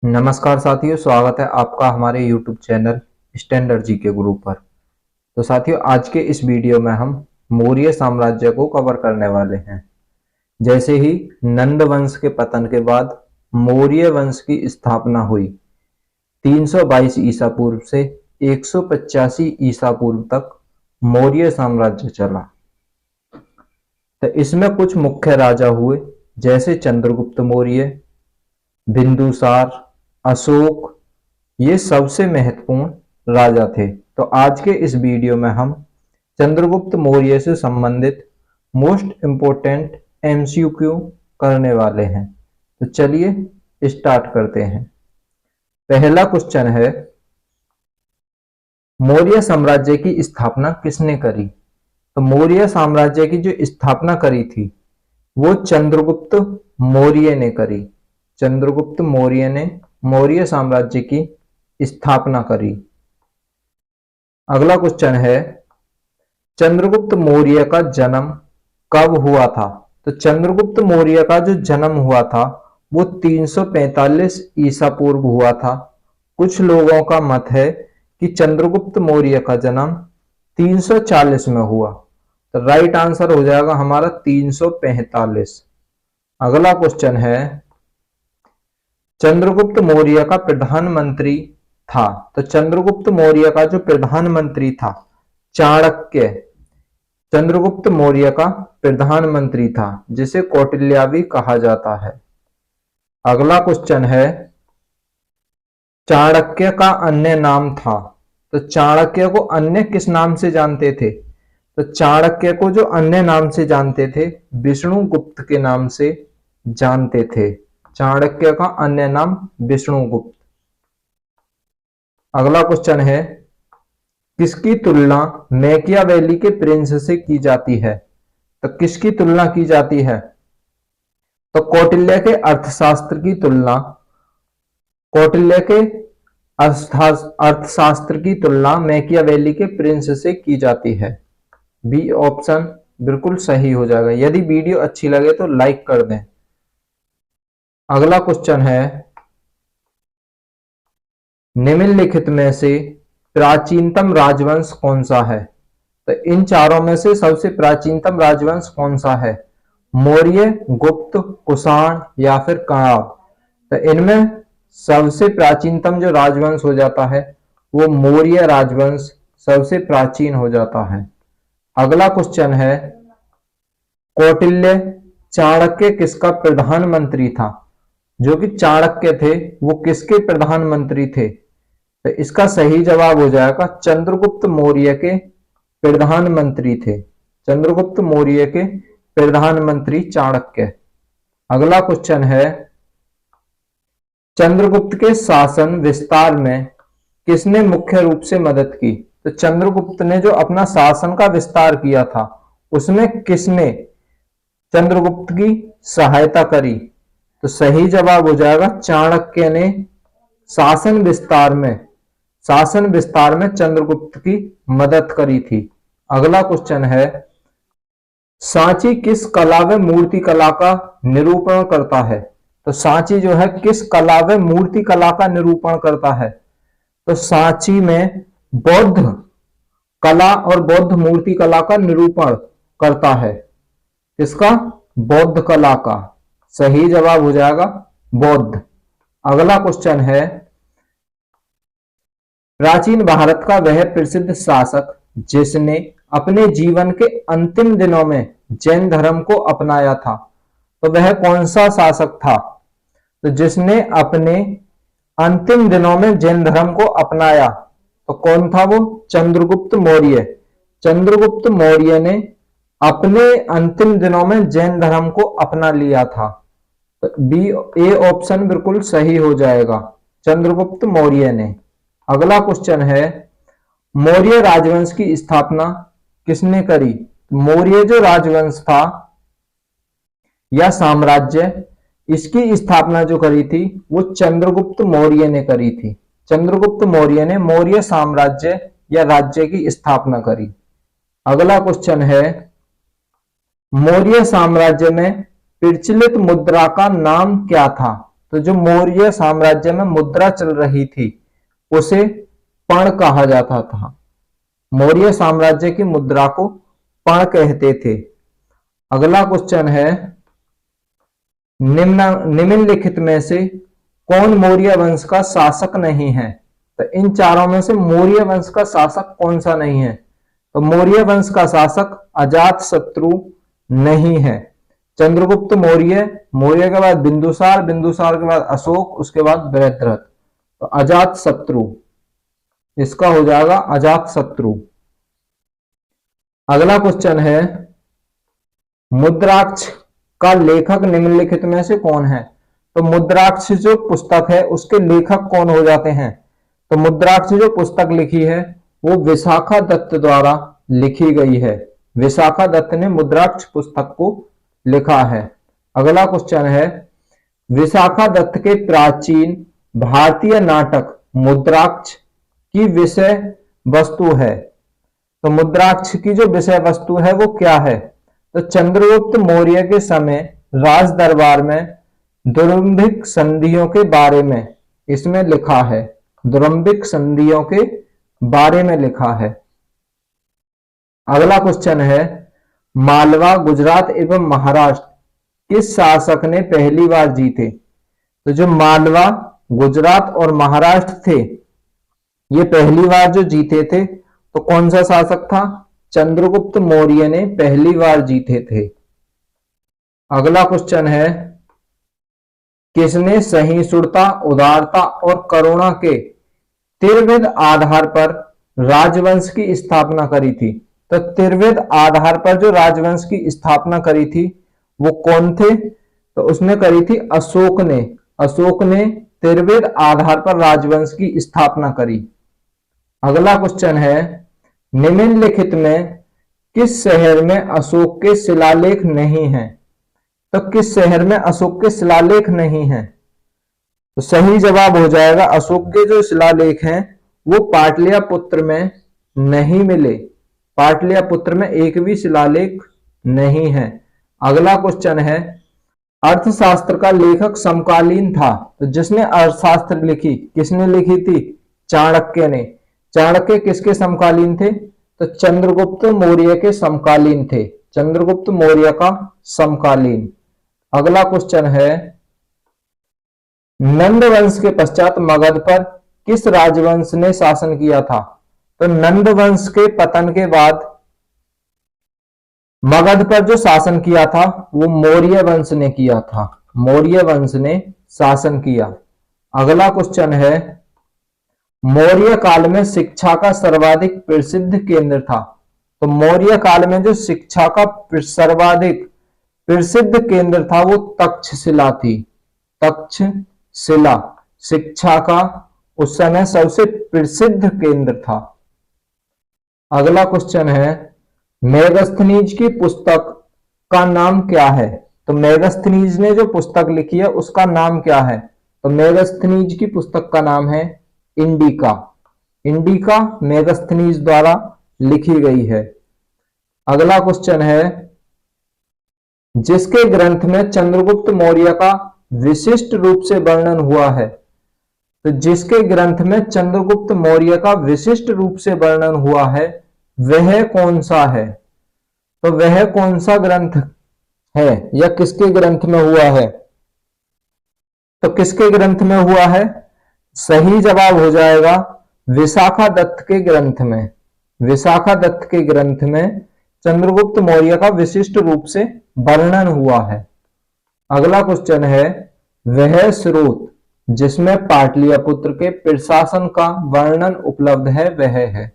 नमस्कार साथियों, स्वागत है आपका हमारे YouTube चैनल स्टैंडर्ड जी के ग्रुप पर। तो साथियों, आज के इस वीडियो में हम मौर्य साम्राज्य को कवर करने वाले हैं। जैसे ही नंद वंश के पतन के बाद मौर्य वंश की स्थापना हुई 322 ईसा पूर्व से 185 ईसा पूर्व तक मौर्य साम्राज्य चला। तो इसमें कुछ मुख्य राजा हुए, जैसे चंद्रगुप्त मौर्य, बिंदुसार, अशोक। ये सबसे महत्वपूर्ण राजा थे। तो आज के इस वीडियो में हम चंद्रगुप्त मौर्य से संबंधित मोस्ट इंपोर्टेंट एमसीक्यू करने वाले हैं। तो चलिए स्टार्ट करते हैं। पहला क्वेश्चन है, मौर्य साम्राज्य की स्थापना किसने करी? तो मौर्य साम्राज्य की जो स्थापना करी थी वो चंद्रगुप्त मौर्य ने करी। चंद्रगुप्त मौर्य ने मौर्य साम्राज्य की स्थापना करी। अगला क्वेश्चन है, चंद्रगुप्त मौर्य का जन्म कब हुआ था? तो चंद्रगुप्त मौर्य का जो जन्म हुआ था वो 345 ईसा पूर्व हुआ था। कुछ लोगों का मत है कि चंद्रगुप्त मौर्य का जन्म 340 में हुआ। तो राइट आंसर हो जाएगा हमारा 345। अगला क्वेश्चन है, चंद्रगुप्त मौर्य का प्रधानमंत्री था। तो चंद्रगुप्त मौर्य का जो प्रधानमंत्री था चाणक्य, चंद्रगुप्त मौर्य का प्रधानमंत्री था, जिसे कौटिल्य भी कहा जाता है। अगला क्वेश्चन है, चाणक्य का अन्य नाम था। तो चाणक्य को अन्य किस नाम से जानते थे? तो चाणक्य को जो अन्य नाम से जानते थे, विष्णुगुप्त के नाम से जानते थे। चाणक्य का अन्य नाम विष्णुगुप्त। अगला क्वेश्चन है, किसकी तुलना मैकियावेली के प्रिंस से की जाती है? तो किसकी तुलना की जाती है? तो कौटिल्य के अर्थशास्त्र की तुलना, कौटिल्य के अर्थशास्त्र की तुलना मैकियावेली के प्रिंस से की जाती है। बी ऑप्शन बिल्कुल सही हो जाएगा। यदि वीडियो अच्छी लगे तो लाइक कर दें। अगला क्वेश्चन है, निम्नलिखित में से प्राचीनतम राजवंश कौन सा है? तो इन चारों में से सबसे प्राचीनतम राजवंश कौन सा है? मौर्य, गुप्त, कुषाण या फिर कणाद? तो इनमें सबसे प्राचीनतम जो राजवंश हो जाता है वो मौर्य राजवंश सबसे प्राचीन हो जाता है। अगला क्वेश्चन है, कौटिल्य चाणक्य किसका प्रधानमंत्री था? जो कि चाणक्य थे वो किसके प्रधानमंत्री थे? तो इसका सही जवाब हो जाएगा चंद्रगुप्त मौर्य के प्रधानमंत्री थे। चंद्रगुप्त मौर्य के प्रधानमंत्री चाणक्य। अगला क्वेश्चन है, चंद्रगुप्त के शासन विस्तार में किसने मुख्य रूप से मदद की? तो चंद्रगुप्त ने जो अपना शासन का विस्तार किया था उसमें किसने चंद्रगुप्त की सहायता करी? तो सही जवाब हो जाएगा चाणक्य ने शासन विस्तार में चंद्रगुप्त की मदद करी थी। अगला क्वेश्चन है, सांची किस कला व मूर्ति कला का निरूपण करता है? तो सांची जो है किस कला व मूर्ति कला का निरूपण करता है? तो सांची में बौद्ध कला और बौद्ध मूर्ति कला का निरूपण करता है। किसका? बौद्ध कला का। सही जवाब हो जाएगा बौद्ध। अगला क्वेश्चन है, प्राचीन भारत का वह प्रसिद्ध शासक जिसने अपने जीवन के अंतिम दिनों में जैन धर्म को अपनाया था, तो वह कौन सा शासक था? तो जिसने अपने अंतिम दिनों में जैन धर्म को अपनाया तो कौन था वो? चंद्रगुप्त मौर्य। चंद्रगुप्त मौर्य ने अपने अंतिम दिनों में जैन धर्म को अपना लिया था। तो बी ए ऑप्शन बिल्कुल सही हो जाएगा, चंद्रगुप्त मौर्य ने। अगला क्वेश्चन है, मौर्य राजवंश की स्थापना किसने करी? मौर्य जो राजवंश था या साम्राज्य, इसकी स्थापना जो करी थी वो चंद्रगुप्त मौर्य ने करी थी। चंद्रगुप्त मौर्य ने मौर्य साम्राज्य या राज्य की स्थापना करी। अगला क्वेश्चन है, मौर्य साम्राज्य में प्रचलित मुद्रा का नाम क्या था? तो जो मौर्य साम्राज्य में मुद्रा चल रही थी उसे पण कहा जाता था। मौर्य साम्राज्य की मुद्रा को पण कहते थे। अगला क्वेश्चन है, निम्नलिखित में से कौन मौर्य वंश का शासक नहीं है? तो इन चारों में से मौर्य वंश का शासक कौन सा नहीं है? तो मौर्य वंश का शासक अजातशत्रु नहीं है। चंद्रगुप्त मौर्य, मौर्य के बाद बिंदुसार, बिंदुसार के बाद अशोक, उसके बाद बृहद्रथ। तो अजातशत्रु इसका हो जाएगा अजातशत्रु। अगला क्वेश्चन है, मुद्राक्ष का लेखक निम्नलिखित में से कौन है? तो मुद्राक्ष जो पुस्तक है उसके लेखक कौन हो जाते हैं? तो मुद्राक्ष जो पुस्तक लिखी है वो विशाखा दत्त द्वारा लिखी गई है। विशाखा दत्त ने मुद्राक्ष पुस्तक को लिखा है। अगला क्वेश्चन है, विशाखा दत्त के प्राचीन भारतीय नाटक मुद्राक्ष की विषय वस्तु है। तो मुद्राक्ष की जो विषय वस्तु है वो क्या है? तो चंद्रगुप्त मौर्य के समय राज दरबार में दुरंभिक संधियों के बारे में इसमें लिखा है। दुरंभिक संधियों के बारे में लिखा है। अगला क्वेश्चन है, मालवा, गुजरात एवं महाराष्ट्र किस शासक ने पहली बार जीते? तो जो मालवा, गुजरात और महाराष्ट्र थे ये पहली बार जो जीते थे तो कौन सा शासक था? चंद्रगुप्त मौर्य ने पहली बार जीते थे। अगला क्वेश्चन है, किसने सहिष्णुता, उदारता और करुणा के त्रिविध आधार पर राजवंश की स्थापना करी थी? तो त्रिविध आधार पर जो राजवंश की स्थापना करी थी वो कौन थे? तो उसने करी थी अशोक ने। अशोक ने त्रिविध आधार पर राजवंश की स्थापना करी। अगला क्वेश्चन है, निम्नलिखित में किस शहर में अशोक के शिलालेख नहीं हैं? तो किस शहर में अशोक के शिलालेख नहीं हैं? तो सही जवाब हो जाएगा, अशोक के जो शिलालेख हैं वो पाटलिपुत्र में नहीं मिले। पाटलिपुत्र में एक भी शिलालेख नहीं है। अगला क्वेश्चन है, अर्थशास्त्र का लेखक समकालीन था। तो जिसने अर्थशास्त्र लिखी, किसने लिखी थी? चाणक्य ने। चाणक्य किसके समकालीन थे? तो चंद्रगुप्त मौर्य के समकालीन थे। चंद्रगुप्त मौर्य का समकालीन। अगला क्वेश्चन है, नंद वंश के पश्चात मगध पर किस राजवंश ने शासन किया था? तो नंद वंश के पतन के बाद मगध पर जो शासन किया था वो मौर्य वंश ने किया था। मौर्य वंश ने शासन किया। अगला क्वेश्चन है, मौर्य काल में शिक्षा का सर्वाधिक प्रसिद्ध केंद्र था। तो मौर्य काल में जो शिक्षा का सर्वाधिक प्रसिद्ध केंद्र था वो तक्षशिला थी। तक्षशिला शिक्षा का उस समय सबसे प्रसिद्ध केंद्र था। अगला क्वेश्चन है, मेगस्थनीज की पुस्तक का नाम क्या है? तो मेगस्थनीज ने जो पुस्तक लिखी है उसका नाम क्या है? तो मेगस्थनीज की पुस्तक का नाम है इंडिका। इंडिका मेगस्थनीज द्वारा लिखी गई है। अगला क्वेश्चन है, जिसके ग्रंथ में चंद्रगुप्त मौर्य का विशिष्ट रूप से वर्णन हुआ है। तो जिसके ग्रंथ में चंद्रगुप्त मौर्य का विशिष्ट रूप से वर्णन हुआ है वह कौन सा है? तो वह कौन सा ग्रंथ है या किसके ग्रंथ में हुआ है? तो किसके ग्रंथ में हुआ है? सही जवाब हो जाएगा विशाखा दत्त के ग्रंथ में। विशाखा दत्त के ग्रंथ में चंद्रगुप्त मौर्य का विशिष्ट रूप से वर्णन हुआ है। अगला क्वेश्चन है, वह स्रोत जिसमें पाटलिपुत्र के प्रशासन का वर्णन उपलब्ध है वह है।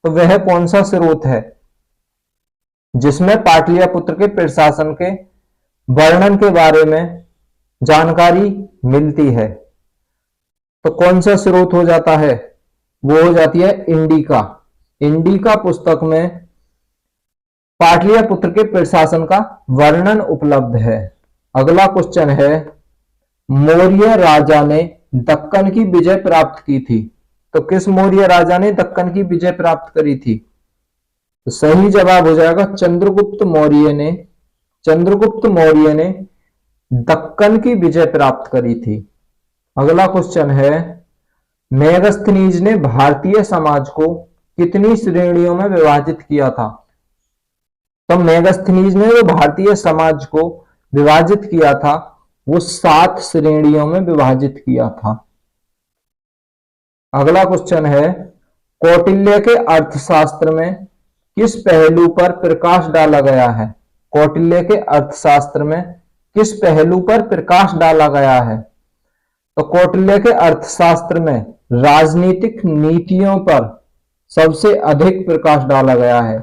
तो वह कौन सा स्रोत है जिसमें पाटलिपुत्र के प्रशासन के वर्णन के बारे में जानकारी मिलती है? तो कौन सा स्रोत हो जाता है? वो हो जाती है इंडिका। इंडिका पुस्तक में पाटलिपुत्र के प्रशासन का वर्णन उपलब्ध है। अगला क्वेश्चन है, मौर्य राजा ने दक्कन की विजय प्राप्त की थी। तो किस मौर्य राजा ने दक्कन की विजय प्राप्त करी थी? तो सही जवाब हो जाएगा चंद्रगुप्त मौर्य ने। चंद्रगुप्त मौर्य ने दक्कन की विजय प्राप्त करी थी। अगला क्वेश्चन है, मेगस्थनीज ने भारतीय समाज को कितनी श्रेणियों में विभाजित किया था? तो मेगस्थनीज ने जो भारतीय समाज को विभाजित किया था वो 7 श्रेणियों में विभाजित किया था। अगला क्वेश्चन है, कौटिल्य के अर्थशास्त्र में किस पहलू पर प्रकाश डाला गया है? कौटिल्य के अर्थशास्त्र में किस पहलू पर प्रकाश डाला गया है? तो कौटिल्य के अर्थशास्त्र में राजनीतिक नीतियों पर सबसे अधिक प्रकाश डाला गया है।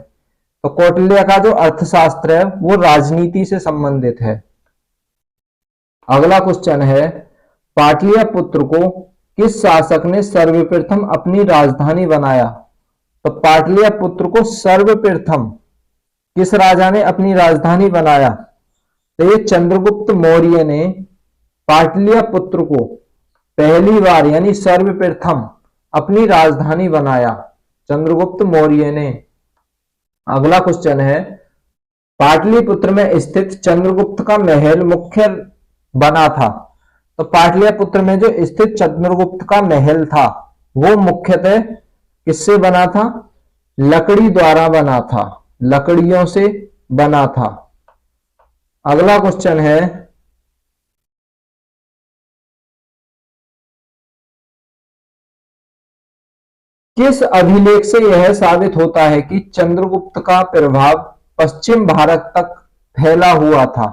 तो कौटिल्य का जो अर्थशास्त्र है वो राजनीति से संबंधित है। अगला क्वेश्चन है, पाटलिपुत्र को किस शासक ने सर्वप्रथम अपनी राजधानी बनाया? तो पाटलिपुत्र को सर्वप्रथम किस राजा ने अपनी राजधानी बनाया? तो ये चंद्रगुप्त मौर्य ने पाटलिपुत्र को पहली बार यानी सर्वप्रथम अपनी राजधानी बनाया, चंद्रगुप्त मौर्य ने। अगला क्वेश्चन है, पाटलिपुत्र में स्थित चंद्रगुप्त का महल मुख्य बना था। तो पाटलिपुत्र में जो स्थित चंद्रगुप्त का महल था वो मुख्यतः किससे बना था? लकड़ी द्वारा बना था, लकड़ियों से बना था। अगला क्वेश्चन है, किस अभिलेख से यह साबित होता है कि चंद्रगुप्त का प्रभाव पश्चिम भारत तक फैला हुआ था?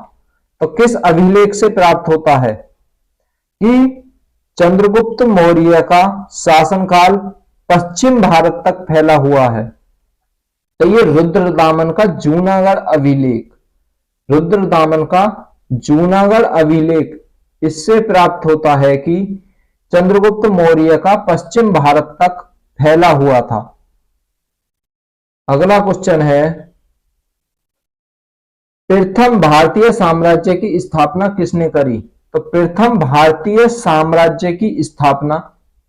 तो किस अभिलेख से प्राप्त होता है कि चंद्रगुप्त मौर्य का शासनकाल पश्चिम भारत तक फैला हुआ है? तो ये रुद्रदामन का जूनागढ़ अभिलेख, रुद्रदामन का जूनागढ़ अभिलेख, इससे प्राप्त होता है कि चंद्रगुप्त मौर्य का पश्चिम भारत तक फैला हुआ था। अगला क्वेश्चन है, प्रथम भारतीय साम्राज्य की स्थापना किसने करी? तो प्रथम भारतीय साम्राज्य की स्थापना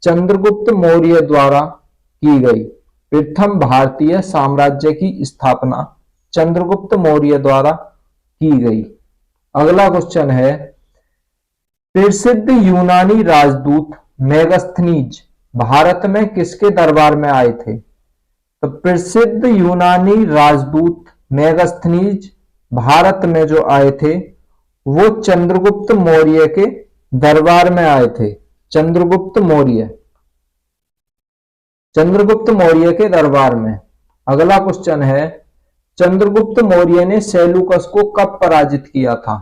चंद्रगुप्त मौर्य द्वारा की गई। प्रथम भारतीय साम्राज्य की स्थापना चंद्रगुप्त मौर्य द्वारा की गई। अगला क्वेश्चन है, प्रसिद्ध यूनानी राजदूत मेगस्थनीज भारत में किसके दरबार में आए थे? तो प्रसिद्ध यूनानी राजदूत मेगस्थनीज भारत में जो आए थे वो चंद्रगुप्त मौर्य के दरबार में आए थे। चंद्रगुप्त मौर्य, चंद्रगुप्त मौर्य के दरबार में। अगला क्वेश्चन है, चंद्रगुप्त मौर्य ने सेलूकस को कब पराजित किया था?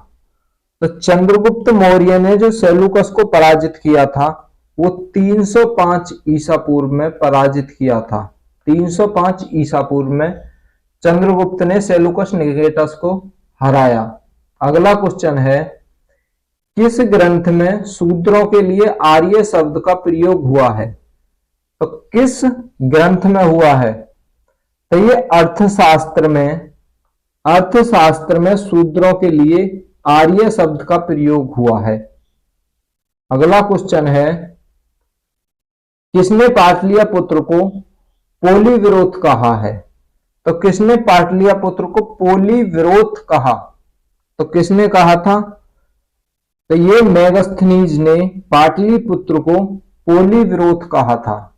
तो चंद्रगुप्त मौर्य ने जो सेलूकस को पराजित किया था वो 305 ईसा पूर्व में पराजित किया था। 305 ईसा पूर्व में चंद्रगुप्त ने सेलूकस निकेटस को हराया। अगला क्वेश्चन है, किस ग्रंथ में शूद्रों के लिए आर्य शब्द का प्रयोग हुआ है? तो किस ग्रंथ में हुआ है? तो ये अर्थशास्त्र में शूद्रों के लिए आर्य शब्द का प्रयोग हुआ है। अगला क्वेश्चन है, किसने पाटलिपुत्र को पोलिविरोध कहा है? तो किसने पाटलिपुत्र को पोलिविरोध कहा? तो किसने कहा था? तो ये मेगस्थनीज ने पाटलिपुत्र को पोलिविरोध कहा था।